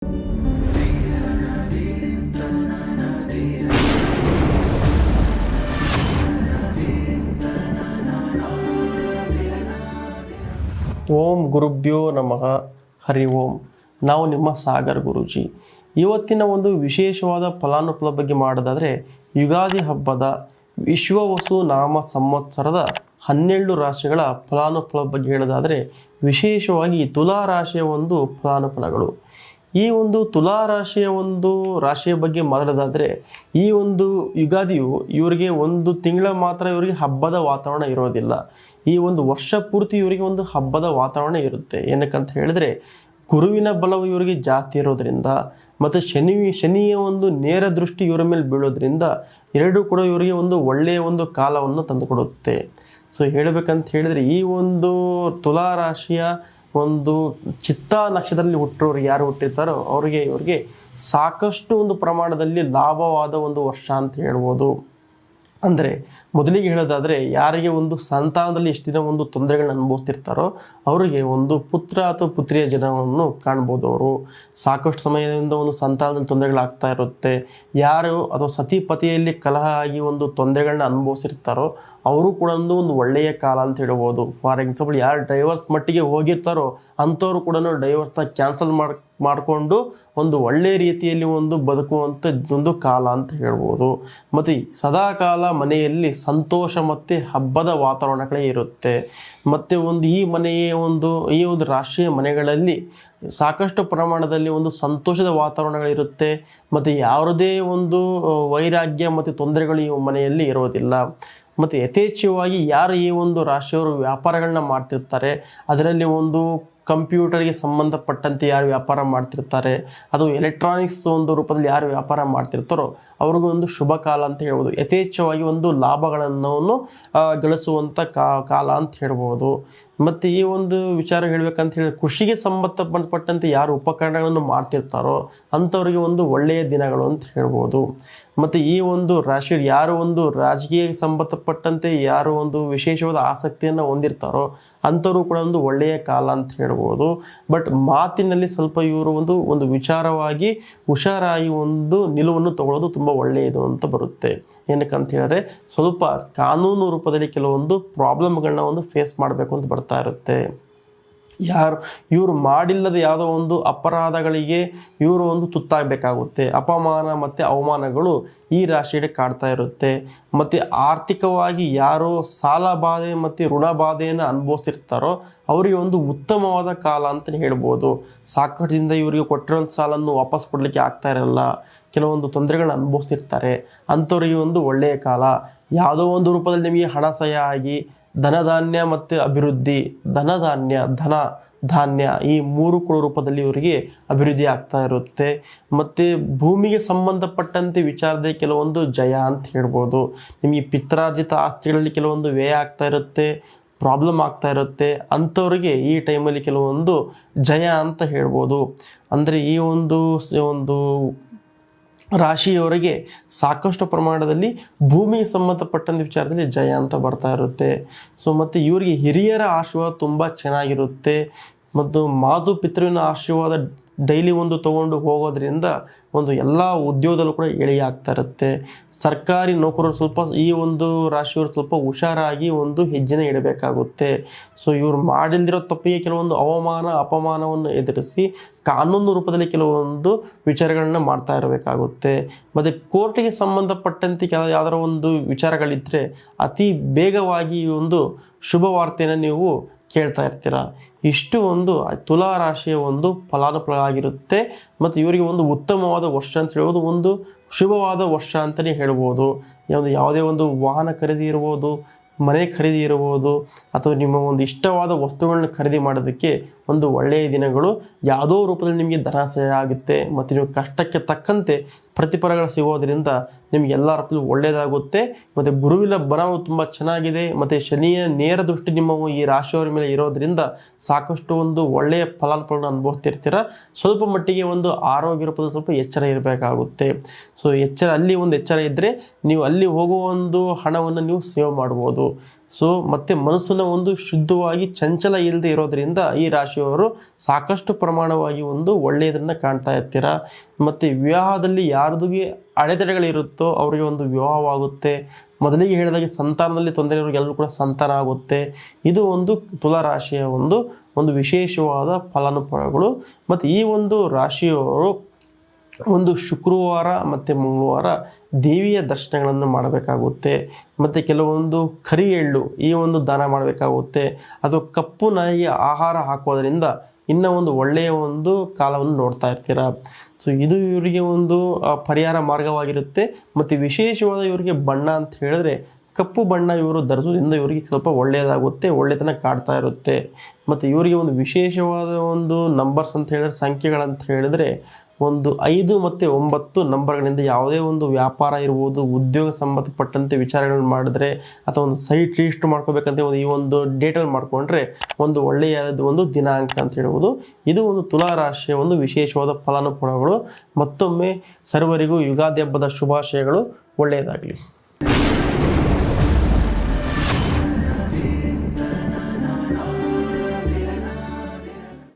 ಓಂ ಗುರುಭ್ಯೋ ನಮಃ. ಹರಿ ಓಂ. ನಾವು ನಿಮ್ಮ ಸಾಗರ್ ಗುರೂಜಿ. ಇವತ್ತಿನ ಒಂದು ವಿಶೇಷವಾದ ಫಲಾನುಫಲ ಬಗ್ಗೆ ಮಾಡೋದಾದರೆ, ಯುಗಾದಿ ಹಬ್ಬದ ವಿಶ್ವವಸು ನಾಮ ಸಂವತ್ಸರದ 12 ರಾಶಿಗಳ ಫಲಾನುಫಲ ಬಗ್ಗೆ ಹೇಳೋದಾದರೆ, ವಿಶೇಷವಾಗಿ ತುಲಾ ರಾಶಿಯ ಒಂದು ಫಲಾನುಫಲಗಳು. ಈ ಒಂದು ತುಲಾ ರಾಶಿಯ ಬಗ್ಗೆ ಮಾತಾಡೋದಾದರೆ, ಈ ಒಂದು ಯುಗಾದಿಯು ಇವರಿಗೆ ಒಂದು ತಿಂಗಳ ಮಾತ್ರ ಇವರಿಗೆ ಹಬ್ಬದ ವಾತಾವರಣ ಇರೋದಿಲ್ಲ. ಈ ಒಂದು ವರ್ಷ ಪೂರ್ತಿ ಇವರಿಗೆ ಒಂದು ಹಬ್ಬದ ವಾತಾವರಣ ಇರುತ್ತೆ. ಏನಕ್ಕಂತ ಹೇಳಿದ್ರೆ, ಗುರುವಿನ ಬಲವು ಇವರಿಗೆ ಜಾಸ್ತಿ ಇರೋದ್ರಿಂದ ಮತ್ತು ಶನಿಯ ಒಂದು ನೇರ ದೃಷ್ಟಿ ಇವರ ಮೇಲೆ ಬೀಳೋದ್ರಿಂದ ಎರಡೂ ಕೂಡ ಇವರಿಗೆ ಒಂದು ಒಳ್ಳೆಯ ಒಂದು ಕಾಲವನ್ನು ತಂದುಕೊಡುತ್ತೆ. ಸೊ ಹೇಳಬೇಕಂತ ಹೇಳಿದರೆ, ಈ ಒಂದು ತುಲಾ ರಾಶಿಯ ಒಂದು ಚಿತ್ತಾ ನಕ್ಷತ್ರದಲ್ಲಿ ಹುಟ್ಟಿರೋರು ಯಾರು ಹುಟ್ಟಿರ್ತಾರೋ ಇವರಿಗೆ ಸಾಕಷ್ಟು ಒಂದು ಪ್ರಮಾಣದಲ್ಲಿ ಲಾಭವಾದ ಒಂದು ವರ್ಷ ಅಂತ ಹೇಳ್ಬೋದು. ಅಂದರೆ ಮೊದಲಿಗೆ ಹೇಳೋದಾದರೆ, ಯಾರಿಗೆ ಒಂದು ಸಂತಾನದಲ್ಲಿ ಎಷ್ಟು ದಿನ ಒಂದು ತೊಂದರೆಗಳನ್ನ ಅನುಭವಿಸ್ತಿರ್ತಾರೋ ಅವರಿಗೆ ಒಂದು ಪುತ್ರ ಅಥವಾ ಪುತ್ರಿಯ ಜನವನ್ನು ಕಾಣ್ಬೋದು. ಅವರು ಸಾಕಷ್ಟು ಸಮಯದಿಂದ ಒಂದು ಸಂತಾನದಲ್ಲಿ ತೊಂದರೆಗಳಾಗ್ತಾ ಇರುತ್ತೆ. ಯಾರು ಅಥವಾ ಸತಿಪತಿಯಲ್ಲಿ ಕಲಹ ಆಗಿ ಒಂದು ತೊಂದರೆಗಳನ್ನ ಅನುಭವಿಸಿರ್ತಾರೋ ಅವರು ಕೂಡ ಒಂದು ಒಳ್ಳೆಯ ಕಾಲ ಅಂತ ಹೇಳ್ಬೋದು. ಫಾರ್ ಎಕ್ಸಾಂಪಲ್, ಯಾರು ಡೈವರ್ಸ್ ಮಟ್ಟಿಗೆ ಹೋಗಿರ್ತಾರೋ ಅಂಥವ್ರು ಕೂಡ ಡೈವರ್ಸ್ನ ಕ್ಯಾನ್ಸಲ್ ಮಾಡಿಕೊಂಡು ಒಂದು ಒಳ್ಳೆಯ ರೀತಿಯಲ್ಲಿ ಒಂದು ಬದುಕುವಂಥ ಒಂದು ಕಾಲ ಅಂತ ಹೇಳ್ಬೋದು. ಮತ್ತು ಸದಾಕಾಲ ಮನೆಯಲ್ಲಿ ಸಂತೋಷ ಮತ್ತು ಹಬ್ಬದ ವಾತಾವರಣಗಳೇ ಇರುತ್ತೆ. ಮತ್ತು ಈ ಒಂದು ರಾಷ್ಟ್ರೀಯ ಮನೆಗಳಲ್ಲಿ ಸಾಕಷ್ಟು ಪ್ರಮಾಣದಲ್ಲಿ ಒಂದು ಸಂತೋಷದ ವಾತಾವರಣಗಳಿರುತ್ತೆ. ಮತ್ತು ಯಾವುದೇ ಒಂದು ವೈರಾಗ್ಯ ಮತ್ತು ತೊಂದರೆಗಳು ಈ ಮನೆಯಲ್ಲಿ ಇರೋದಿಲ್ಲ. ಮತ್ತು ಯಥೇಚ್ಛವಾಗಿ ಯಾರು ಈ ಒಂದು ರಾಶಿಯವರು ವ್ಯಾಪಾರಗಳನ್ನ ಮಾಡ್ತಿರ್ತಾರೆ, ಅದರಲ್ಲಿ ಒಂದು ಕಂಪ್ಯೂಟರ್ಗೆ ಸಂಬಂಧಪಟ್ಟಂತೆ ಯಾರು ವ್ಯಾಪಾರ ಮಾಡ್ತಿರ್ತಾರೆ, ಅದು ಎಲೆಕ್ಟ್ರಾನಿಕ್ಸ್ ಒಂದು ರೂಪದಲ್ಲಿ ಯಾರು ವ್ಯಾಪಾರ ಮಾಡ್ತಿರ್ತಾರೋ ಅವ್ರಿಗೂ ಒಂದು ಶುಭ ಕಾಲ ಅಂತ ಹೇಳ್ಬೋದು. ಯಥೇಚ್ಛವಾಗಿ ಒಂದು ಲಾಭಗಳನ್ನು ಗಳಿಸುವಂಥ ಕಾಲ ಅಂತ ಹೇಳ್ಬೋದು. ಮತ್ತು ಈ ಒಂದು ವಿಚಾರ ಹೇಳಬೇಕಂತ ಹೇಳಿ, ಕೃಷಿಗೆ ಸಂಬಂಧಪಟ್ಟಂತೆ ಯಾರು ಉಪಕರಣಗಳನ್ನು ಮಾಡ್ತಿರ್ತಾರೋ ಅಂಥವ್ರಿಗೆ ಒಂದು ಒಳ್ಳೆಯ ದಿನಗಳು ಅಂತ ಹೇಳ್ಬೋದು. ಮತ್ತು ಈ ಒಂದು ರಾಶಿ ಯಾರು ಒಂದು ರಾಜಕೀಯಕ್ಕೆ ಸಂಬಂಧಪಟ್ಟಂತೆ ಯಾರು ಒಂದು ವಿಶೇಷವಾದ ಆಸಕ್ತಿಯನ್ನು ಹೊಂದಿರ್ತಾರೋ ಅಂಥವ್ರು ಕೂಡ ಒಂದು ಒಳ್ಳೆಯ ಕಾಲ ಅಂತ ಹೇಳ್ಬೋದು. ಬಟ್ ಮಾತಿನಲ್ಲಿ ಸ್ವಲ್ಪ ಇವರು ಒಂದು ವಿಚಾರವಾಗಿ ಹುಷಾರಾಗಿ ಒಂದು ನಿಲುವನ್ನು ತಗೊಳ್ಳೋದು ತುಂಬ ಒಳ್ಳೆಯದು ಅಂತ ಬರುತ್ತೆ. ಏನಕ್ಕಂತ ಹೇಳಿದ್ರೆ, ಸ್ವಲ್ಪ ಕಾನೂನು ರೂಪದಲ್ಲಿ ಕೆಲವೊಂದು ಪ್ರಾಬ್ಲಮ್ಗಳನ್ನ ಒಂದು ಫೇಸ್ ಮಾಡಬೇಕು ಅಂತ ಬರ್ತಾ ಇರುತ್ತೆ. ಇವರು ಮಾಡಿಲ್ಲದ ಯಾವುದೋ ಒಂದು ಅಪರಾಧಗಳಿಗೆ ಇವರು ಒಂದು ತುತ್ತಾಗಬೇಕಾಗುತ್ತೆ. ಅಪಮಾನ ಮತ್ತು ಅವಮಾನಗಳು ಈ ರಾಶಿಯಲ್ಲಿ ಕಾಡ್ತಾ ಇರುತ್ತೆ. ಮತ್ತು ಆರ್ಥಿಕವಾಗಿ ಯಾರು ಸಾಲ ಬಾಧೆ ಮತ್ತು ಋಣ ಬಾಧೆಯನ್ನು ಅನುಭವಿಸ್ತಿರ್ತಾರೋ ಅವರಿಗೆ ಒಂದು ಉತ್ತಮವಾದ ಕಾಲ ಅಂತಲೇ ಹೇಳ್ಬೋದು. ಸಾಕಷ್ಟಿಂದ ಇವರಿಗೆ ಕೊಟ್ಟಿರೋಂಥ ಸಾಲನ್ನು ವಾಪಸ್ ಕೊಡಲಿಕ್ಕೆ ಆಗ್ತಾ ಇರಲ್ಲ, ಕೆಲವೊಂದು ತೊಂದರೆಗಳನ್ನ ಅನುಭವಿಸ್ತಿರ್ತಾರೆ. ಅಂಥವ್ರಿಗೆ ಒಂದು ಒಳ್ಳೆಯ ಕಾಲ. ಯಾವುದೋ ಒಂದು ರೂಪದಲ್ಲಿ ನಿಮಗೆ ಹಣ ಸಹಾಯ ಆಗಿ ಧನಧಾನ್ಯ ಮತ್ತು ಅಭಿವೃದ್ಧಿ, ಧಾನ್ಯ ಈ 3 ರೂಪದಲ್ಲಿ ಇವರಿಗೆ ಅಭಿವೃದ್ಧಿ ಆಗ್ತಾ ಇರುತ್ತೆ. ಮತ್ತು ಭೂಮಿಗೆ ಸಂಬಂಧಪಟ್ಟಂತೆ ವಿಚಾರದಲ್ಲಿ ಕೆಲವೊಂದು ಜಯ ಅಂತ ಹೇಳ್ಬೋದು. ನಿಮಗೆ ಪಿತ್ರಾರ್ಜಿತ ಆಸ್ತಿಗಳಲ್ಲಿ ಕೆಲವೊಂದು ವ್ಯಯ ಆಗ್ತಾ ಇರುತ್ತೆ, ಪ್ರಾಬ್ಲಮ್ ಆಗ್ತಾ ಇರುತ್ತೆ. ಅಂಥವ್ರಿಗೆ ಈ ಟೈಮಲ್ಲಿ ಕೆಲವೊಂದು ಜಯ ಅಂತ ಹೇಳ್ಬೋದು. ಅಂದರೆ ಈ ಒಂದು ರಾಶಿಯವರಿಗೆ ಸಾಕಷ್ಟು ಪ್ರಮಾಣದಲ್ಲಿ ಭೂಮಿಗೆ ಸಂಬಂಧಪಟ್ಟಂಥ ವಿಚಾರದಲ್ಲಿ ಜಯ ಅಂತ ಬರ್ತಾ ಇರುತ್ತೆ. ಸೊ ಮತ್ತು ಇವರಿಗೆ ಹಿರಿಯರ ಆಶೀರ್ವಾದ ತುಂಬ ಚೆನ್ನಾಗಿರುತ್ತೆ. ಮತ್ತು ಮಾತು ಪಿತೃವಿನ ಆಶೀರ್ವಾದ ಡೈಲಿ ಒಂದು ತೊಗೊಂಡು ಹೋಗೋದ್ರಿಂದ ಒಂದು ಎಲ್ಲ ಉದ್ಯೋಗದಲ್ಲೂ ಕೂಡ ಇಳಿಯ ಆಗ್ತಾ ಇರುತ್ತೆ. ಸರ್ಕಾರಿ ನೌಕರರು ಸ್ವಲ್ಪ ಈ ಒಂದು ರಾಶಿಯವರು ಸ್ವಲ್ಪ ಹುಷಾರಾಗಿ ಒಂದು ಹೆಜ್ಜೆನ ಇಡಬೇಕಾಗುತ್ತೆ. ಸೊ ಇವರು ಮಾಡಿಲ್ದಿರೋ ತಪ್ಪಿಗೆ ಕೆಲವೊಂದು ಅಪಮಾನವನ್ನು ಎದುರಿಸಿ ಕಾನೂನು ರೂಪದಲ್ಲಿ ಕೆಲವೊಂದು ವಿಚಾರಗಳನ್ನ ಮಾಡ್ತಾ ಇರಬೇಕಾಗುತ್ತೆ. ಮತ್ತು ಕೋರ್ಟಿಗೆ ಸಂಬಂಧಪಟ್ಟಂತೆ ಯಾವ್ದಾರ ಒಂದು ವಿಚಾರಗಳಿದ್ದರೆ ಅತಿ ಬೇಗವಾಗಿ ಈ ಒಂದು ಶುಭ ವಾರ್ತೆಯನ್ನು ನೀವು ಕೇಳ್ತಾ ಇರ್ತೀರ. ಇಷ್ಟು ಒಂದು ತುಲಾ ರಾಶಿಯ ಒಂದು ಫಲಾನುಫಲವಾಗಿರುತ್ತೆ. ಮತ್ತು ಇವರಿಗೆ ಒಂದು ಉತ್ತಮವಾದ ವರ್ಷ ಅಂತ ಹೇಳ್ಬೋದು, ಒಂದು ಶುಭವಾದ ವರ್ಷ ಅಂತಲೇ ಹೇಳ್ಬೋದು. ಯಾವುದೇ ಒಂದು ವಾಹನ ಖರೀದಿ ಇರ್ಬೋದು, ಮನೆ ಖರೀದಿ ಇರ್ಬೋದು, ಅಥವಾ ನಿಮ್ಮ ಒಂದು ಇಷ್ಟವಾದ ವಸ್ತುಗಳನ್ನ ಖರೀದಿ ಮಾಡೋದಕ್ಕೆ ಒಂದು ಒಳ್ಳೆಯ ದಿನಗಳು. ಯಾವುದೋ ರೂಪದಲ್ಲಿ ನಿಮಗೆ ಧನಾಸಯ ಆಗುತ್ತೆ. ಮತ್ತು ನೀವು ಕಷ್ಟಕ್ಕೆ ತಕ್ಕಂತೆ ಪ್ರತಿಫಲಗಳು ಸಿಗೋದ್ರಿಂದ ನಿಮಗೆ ಎಲ್ಲ ಅರ್ಥದಲ್ಲೂ ಒಳ್ಳೆಯದಾಗುತ್ತೆ. ಮತ್ತು ಗುರುವಿನ ಬಲವು ತುಂಬ ಚೆನ್ನಾಗಿದೆ. ಮತ್ತು ಶನಿಯ ನೇರ ದೃಷ್ಟಿ ನಿಮ್ಮ ಈ ರಾಶಿಯವರ ಮೇಲೆ ಇರೋದ್ರಿಂದ ಸಾಕಷ್ಟು ಒಂದು ಒಳ್ಳೆಯ ಫಲಾನುಫಲಗಳನ್ನು ಅನುಭವಿಸ್ತಿರ್ತೀರ. ಸ್ವಲ್ಪ ಮಟ್ಟಿಗೆ ಒಂದು ಆರೋಗ್ಯ ರೂಪದಲ್ಲಿ ಸ್ವಲ್ಪ ಎಚ್ಚರ ಇರಬೇಕಾಗುತ್ತೆ. ಸೊ ಅಲ್ಲಿ ಒಂದು ಎಚ್ಚರ ಇದ್ದರೆ ನೀವು ಅಲ್ಲಿ ಹೋಗುವ ಒಂದು ಹಣವನ್ನು ನೀವು ಸೇವ್ ಮಾಡ್ಬೋದು. ಸೊ ಮತ್ತು ಮನಸ್ಸನ್ನು ಒಂದು ಶುದ್ಧವಾಗಿ ಚಂಚಲ ಇಲ್ಲದೆ ಇರೋದರಿಂದ ಈ ರಾಶಿಯವರು ಸಾಕಷ್ಟು ಪ್ರಮಾಣವಾಗಿ ಒಂದು ಒಳ್ಳೆಯದನ್ನು ಕಾಣ್ತಾ ಇರ್ತೀರ. ಮತ್ತು ವಿವಾಹದಲ್ಲಿ ಯಾರ್ದಿಗೆ ಅಡೆತಡೆಗಳಿರುತ್ತೋ ಅವರಿಗೆ ಒಂದು ವಿವಾಹವಾಗುತ್ತೆ. ಮೊದಲಿಗೆ ಹೇಳಿದಾಗೆ ಸಂತಾನದಲ್ಲಿ ತೊಂದರೆ ಇರೋರಿಗೆಲ್ಲರೂ ಕೂಡ ಸಂತಾನ ಆಗುತ್ತೆ. ಇದು ಒಂದು ತುಲಾ ರಾಶಿಯ ಒಂದು ವಿಶೇಷವಾದ ಫಲಾನುಫಲಗಳು. ಮತ್ತು ಈ ಒಂದು ರಾಶಿಯವರು ಒಂದು ಶುಕ್ರವಾರ ಮತ್ತು ಮಂಗಳವಾರ ದೇವಿಯ ದರ್ಶನಗಳನ್ನು ಮಾಡಬೇಕಾಗುತ್ತೆ. ಮತ್ತು ಕೆಲವೊಂದು ಕರಿ ಎಳ್ಳು ಈ ಒಂದು ದಾನ ಮಾಡಬೇಕಾಗುತ್ತೆ. ಅಥವಾ ಕಪ್ಪು ನಾಯಿಗೆ ಆಹಾರ ಹಾಕೋದ್ರಿಂದ ಇನ್ನೂ ಒಂದು ಒಳ್ಳೆಯ ಒಂದು ಕಾಲವನ್ನು ನೋಡ್ತಾ ಇರ್ತೀರ. ಸೊ ಇದು ಇವರಿಗೆ ಒಂದು ಪರಿಹಾರ ಮಾರ್ಗವಾಗಿರುತ್ತೆ. ಮತ್ತು ವಿಶೇಷವಾದ ಇವರಿಗೆ ಬಣ್ಣ ಅಂತ ಹೇಳಿದ್ರೆ ಕಪ್ಪು ಬಣ್ಣ ಇವರು ಧರಿಸೋದ್ರಿಂದ ಇವರಿಗೆ ಸ್ವಲ್ಪ ಒಳ್ಳೆಯದಾಗುತ್ತೆ, ಒಳ್ಳೆತನ ಕಾಡ್ತಾ ಇರುತ್ತೆ. ಮತ್ತು ಇವರಿಗೆ ಒಂದು ವಿಶೇಷವಾದ ಒಂದು ನಂಬರ್ಸ್ ಅಂತ ಹೇಳಿದ್ರೆ, ಸಂಖ್ಯೆಗಳಂತ ಹೇಳಿದ್ರೆ 1, 5 ಮತ್ತು 9 ನಂಬರ್ಗಳಿಂದ ಯಾವುದೇ ಒಂದು ವ್ಯಾಪಾರ ಇರ್ಬೋದು, ಉದ್ಯೋಗ ಸಂಬಂಧಪಟ್ಟಂತೆ ವಿಚಾರಗಳನ್ನು ಮಾಡಿದ್ರೆ ಅಥವಾ ಒಂದು ಸೈಟ್ ರಿಜಿಸ್ಟರ್ ಮಾಡ್ಕೋಬೇಕಂತ ಈ ಒಂದು ಡೇಟಲ್ಲಿ ಮಾಡಿಕೊಂಡ್ರೆ ಒಂದು ಒಳ್ಳೆಯದು ಒಂದು ದಿನಾಂಕ ಅಂತ ಹೇಳ್ಬೋದು. ಇದು ಒಂದು ತುಲಾ ರಾಶಿಯ ಒಂದು ವಿಶೇಷವಾದ ಫಲಾನುಫಲಗಳು. ಮತ್ತೊಮ್ಮೆ ಸರ್ವರಿಗೂ ಯುಗಾದಿ ಹಬ್ಬದ ಶುಭಾಶಯಗಳು. ಒಳ್ಳೆಯದಾಗಲಿ.